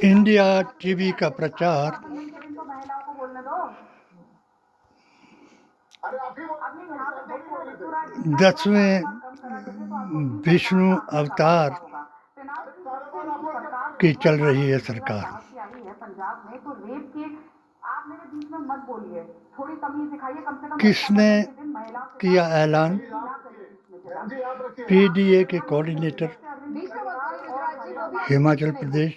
India TV का प्रचार 10वें विष्णु अवतार की चल रही है सरकार। किसने किया ऐलान? पीडीए के कोऑर्डिनेटर हिमाचल प्रदेश।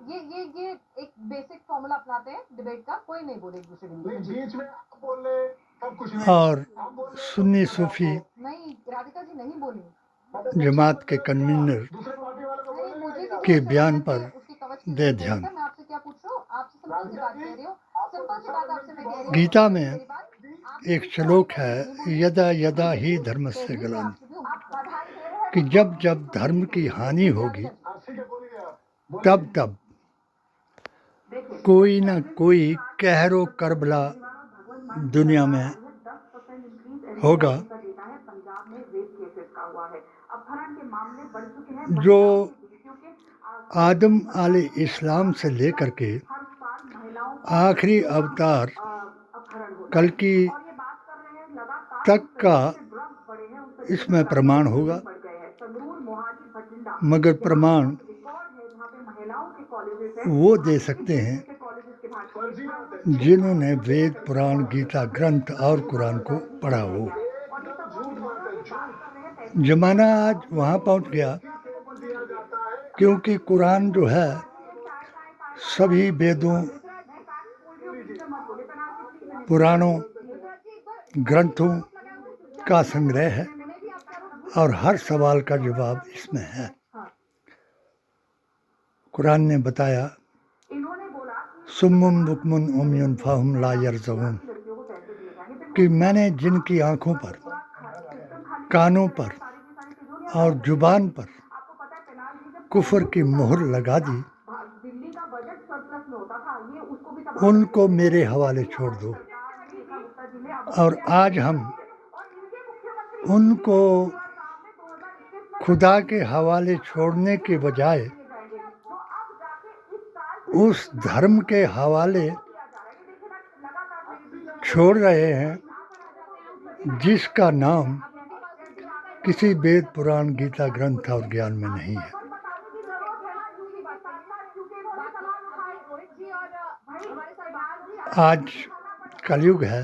ये एक बेसिक फॉर्मूला अपनाते हैं डिबेट का, कोई नहीं बोले एक दूसरे बीच में और सुन्नी सूफी नहीं, राधिका जी नहीं बोली। जमात के कन्वीनर के बयान पर दे ध्यान। मैं आपसे क्या पूछ रहा हूँ, आपसे सिंपल सी बात कह रही हूँ, सिंपल सी बात आपसे मैं कह रही हूँ। गीता में एक श्लोक है, यदा यदा ही धर्मस्य ग्लानि, कि जब जब धर्म की हानि होगी तब तब कोई ना कोई कहरो करबला दुनिया में होगा। जो आदम अलैहिस्सलाम से लेकर के आखिरी अवतार कल्कि तक का इसमें प्रमाण होगा। मगर प्रमाण वो दे सकते हैं जिन्होंने वेद, पुराण, गीता, ग्रंथ और कुरान को पढ़ा हो। जमाना आज वहाँ पहुँच गया क्योंकि कुरान जो है सभी वेदों, पुराणों, ग्रंथों का संग्रह है और हर सवाल का जवाब इसमें है। कुरान ने बताया, सुम्मुन बुकमुन उम्युन फहुम ला यरज़ऊन, कि मैंने जिनकी आँखों पर, कानों पर और जुबान पर कुफर की मोहर लगा दी, उनको मेरे हवाले छोड़ दो। और आज हम उनको खुदा के हवाले छोड़ने के बजाय उस धर्म के हवाले छोड़ रहे हैं जिसका नाम किसी वेद, पुराण, गीता, ग्रंथ और ज्ञान में नहीं है। आज कलयुग है।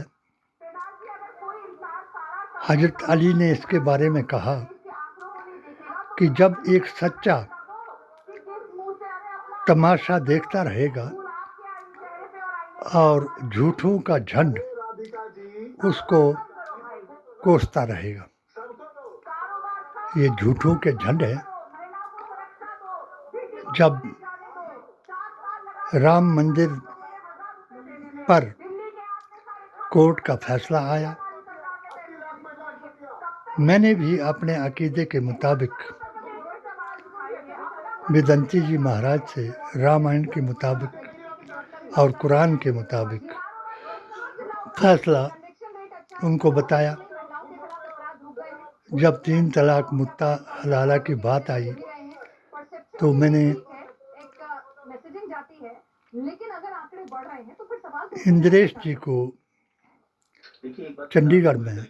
हजरत अली ने इसके बारे में कहा कि जब एक सच्चा तमाशा देखता रहेगा और झूठों का झंड उसको कोसता रहेगा। ये झूठों के झंड है। जब राम मंदिर पर कोर्ट का फैसला आया, मैंने भी अपने अकीदे के मुताबिक वेदांती जी महाराज से रामायण के मुताबिक और कुरान के मुताबिक फैसला उनको बताया। जब 3 तलाक मुत्ता हलाला की बात आई तो मैंने इंद्रेश जी को चंडीगढ़ में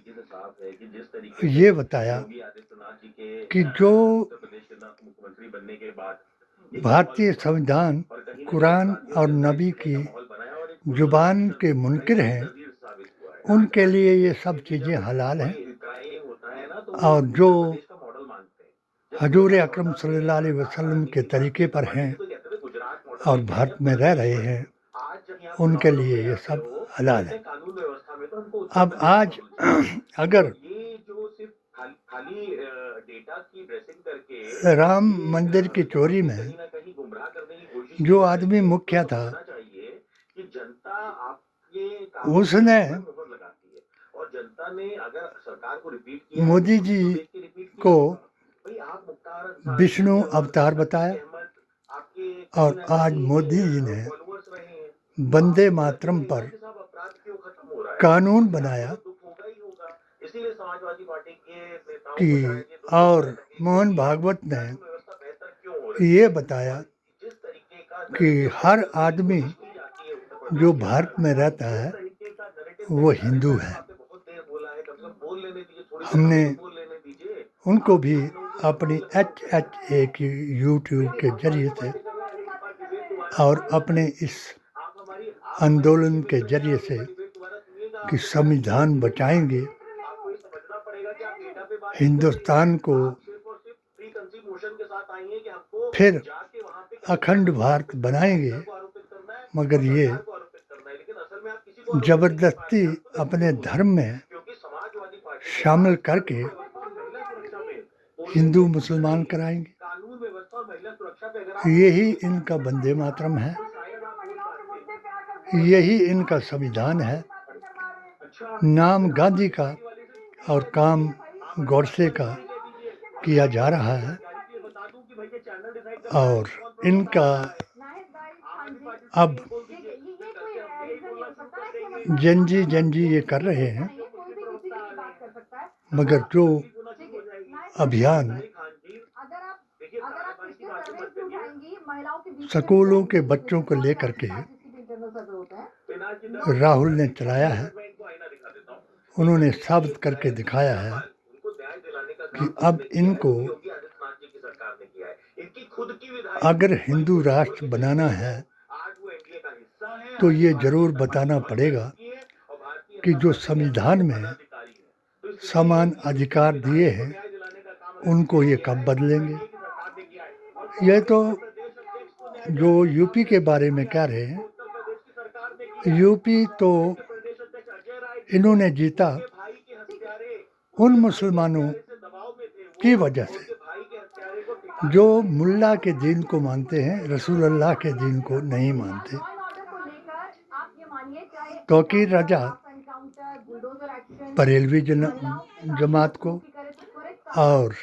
ये बताया कि जो भारतीय संविधान, कुरान और नबी की जुबान के मुनकिर हैं, उनके लिए ये सब चीज़ें हलाल हैं। और जो हजूर अकरम सल्लल्लाहु अलैहि वसल्लम के तरीके पर हैं और भारत में रह रहे हैं, उनके लिए ये सब हलाल है। अब आज अगर राम मंदिर की चोरी में जो आदमी मुख्य था, उसने मोदी जी को विष्णु अवतार बताया और आज मोदी जी ने वंदे मातरम पर कानून बनाया कि और मोहन भागवत ने ये बताया कि हर आदमी जो भारत में रहता है वो हिंदू है। हमने उनको भी अपनी HHA की यूट्यूब के जरिए से और अपने इस आंदोलन के जरिए से कि संविधान बचाएंगे, हिंदुस्तान को फिर अखंड भारत बनाएंगे, मगर ये जबरदस्ती अपने धर्म में शामिल करके हिंदू मुसलमान कराएंगे। यही इनका वंदे मातरम है, यही इनका संविधान है। नाम गांधी का और काम गोडसे का किया जा रहा है और इनका अब जंजी ये कर रहे हैं, मगर जो अभियान स्कूलों के बच्चों को लेकर के राहुल ने चलाया है, उन्होंने साबित करके दिखाया है कि अब इनको अगर हिंदू राष्ट्र बनाना है तो ये जरूर बताना पड़ेगा कि जो संविधान में समान अधिकार दिए हैं उनको ये कब बदलेंगे। यह तो जो यूपी के बारे में कह रहे हैं, यूपी तो इन्होंने जीता उन मुसलमानों की वजह से जो मुल्ला के दीन को मानते हैं, रसूल अल्लाह के दीन को नहीं मानते। तौकीर रजा बरेलवी जमात को और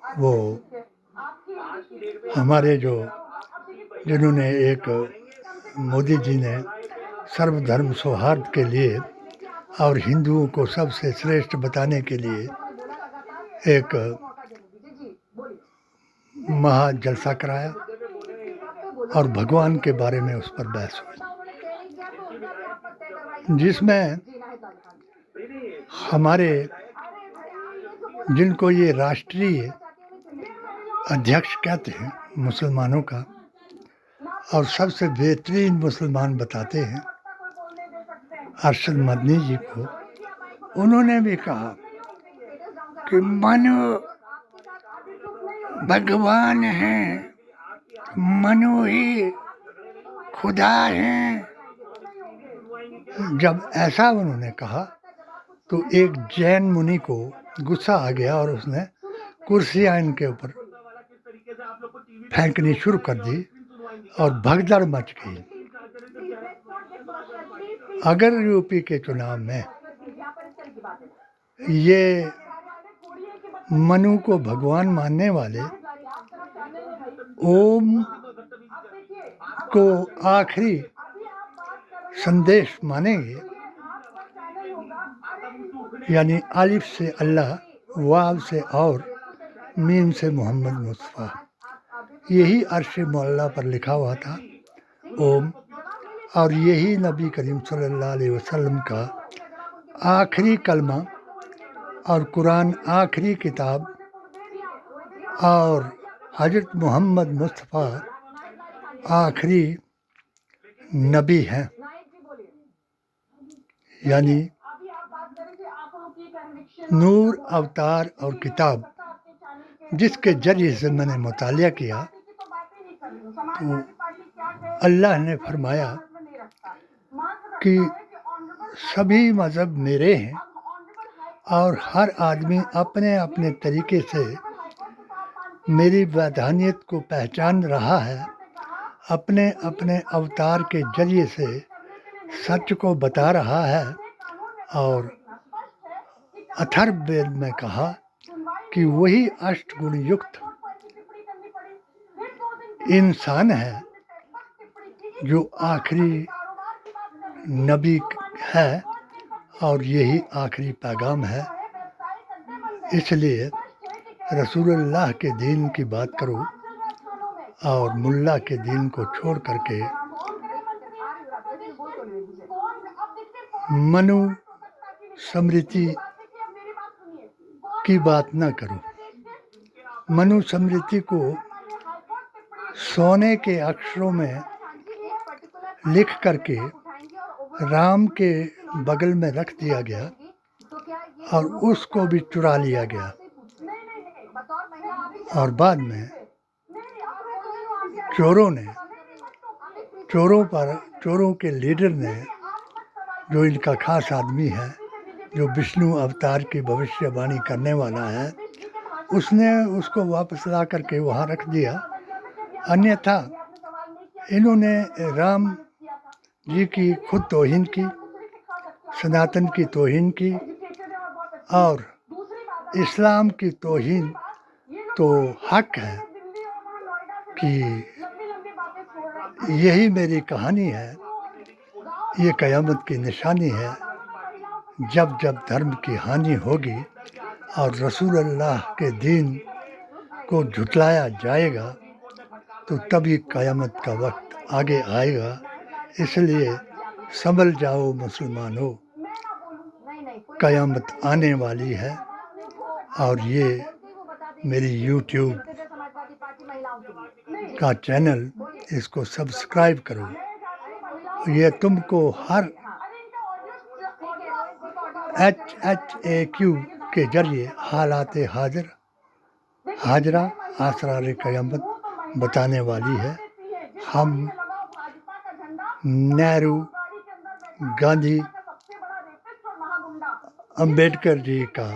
वो हमारे जो जिन्होंने एक मोदी जी ने सर्वधर्म सौहार्द के लिए और हिंदुओं को सबसे श्रेष्ठ बताने के लिए एक महा जलसा कराया और भगवान के बारे में उस पर बहस हुई, जिसमें हमारे जिनको ये राष्ट्रीय अध्यक्ष कहते हैं मुसलमानों का और सबसे बेहतरीन मुसलमान बताते हैं अरशद मदनी जी को, उन्होंने भी कहा कि मनु भगवान है, मनु ही खुदा है। जब ऐसा उन्होंने कहा तो एक जैन मुनि को गुस्सा आ गया और उसने कुर्सियां इनके ऊपर फेंकनी शुरू कर दी और भगदड़ मच गई। अगर यूपी के चुनाव में ये मनु को भगवान मानने वाले ओम को आखिरी संदेश मानेंगे, यानी अलिफ से अल्लाह, वाव से और मीम से मोहम्मद मुस्तफ़ा, यही अर्श मौला पर लिखा हुआ था ओम, और यही नबी करीम सल्लल्लाहु अलैहि वसल्लम का आखिरी कलमा और कुरान आखिरी किताब और हजरत मोहम्मद मुस्तफ़ा आखिरी नबी हैं। यानी नूर अवतार और किताब जिसके जरिए से मैंने मुतालिया किया तो अल्लाह ने फरमाया कि सभी मज़हब मेरे हैं और हर आदमी अपने अपने तरीके से मेरी वैधानियत को पहचान रहा है, अपने अपने अवतार के जरिए से सच को बता रहा है। और अथर्ववेद में कहा कि वही अष्टगुण युक्त इंसान है जो आखिरी नबी है और यही आखिरी पैगाम है। इसलिए रसूलुल्लाह के दीन की बात करो और मुल्ला के दीन को छोड़ करके मनु स्मृति की बात न करो। मनु स्मृति को सोने के अक्षरों में लिख करके राम के बगल में रख दिया गया और उसको भी चुरा लिया गया और बाद में चोरों के लीडर ने, जो इनका खास आदमी है, जो विष्णु अवतार की भविष्यवाणी करने वाला है, उसने उसको वापस ला करके वहाँ रख दिया। अन्यथा इन्होंने राम जी की खुद तौहीन की, सनातन की तौहीन की और इस्लाम की तौहीन तो हक है कि यही मेरी कहानी है, ये क़यामत की निशानी है। जब जब धर्म की हानि होगी और रसूलुल्लाह के दीन को झुटलाया जाएगा तो तभी क़यामत का वक्त आगे आएगा। इसलिए संभल जाओ मुसलमानों, क़यामत आने वाली है। और ये मेरी YouTube का चैनल, इसको सब्सक्राइब करो। ये तुमको हर HHAQ के जरिए हालात हाजरा आसरार क़यामत बताने वाली है। हम नेहरू, गांधी, अंबेडकर जी का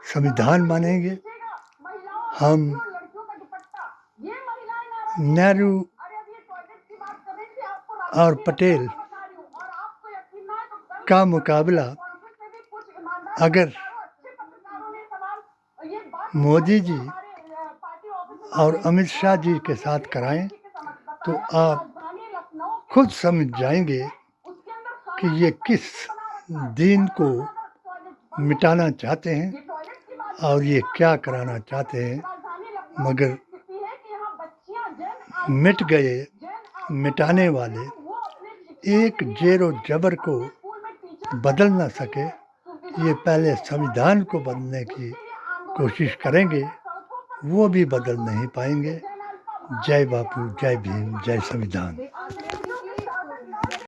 संविधान मानेंगे। हम नेहरू और पटेल का मुकाबला अगर मोदी जी और अमित शाह जी के साथ कराएं तो आप खुद समझ जाएंगे कि ये किस दीन को मिटाना चाहते हैं और ये क्या कराना चाहते हैं। मगर मिट गए मिटाने वाले एक जेरो जबर को बदल ना सके। ये पहले संविधान को बदलने की कोशिश करेंगे, वो भी बदल नहीं पाएंगे। जय बापू, जय भीम, जय संविधान।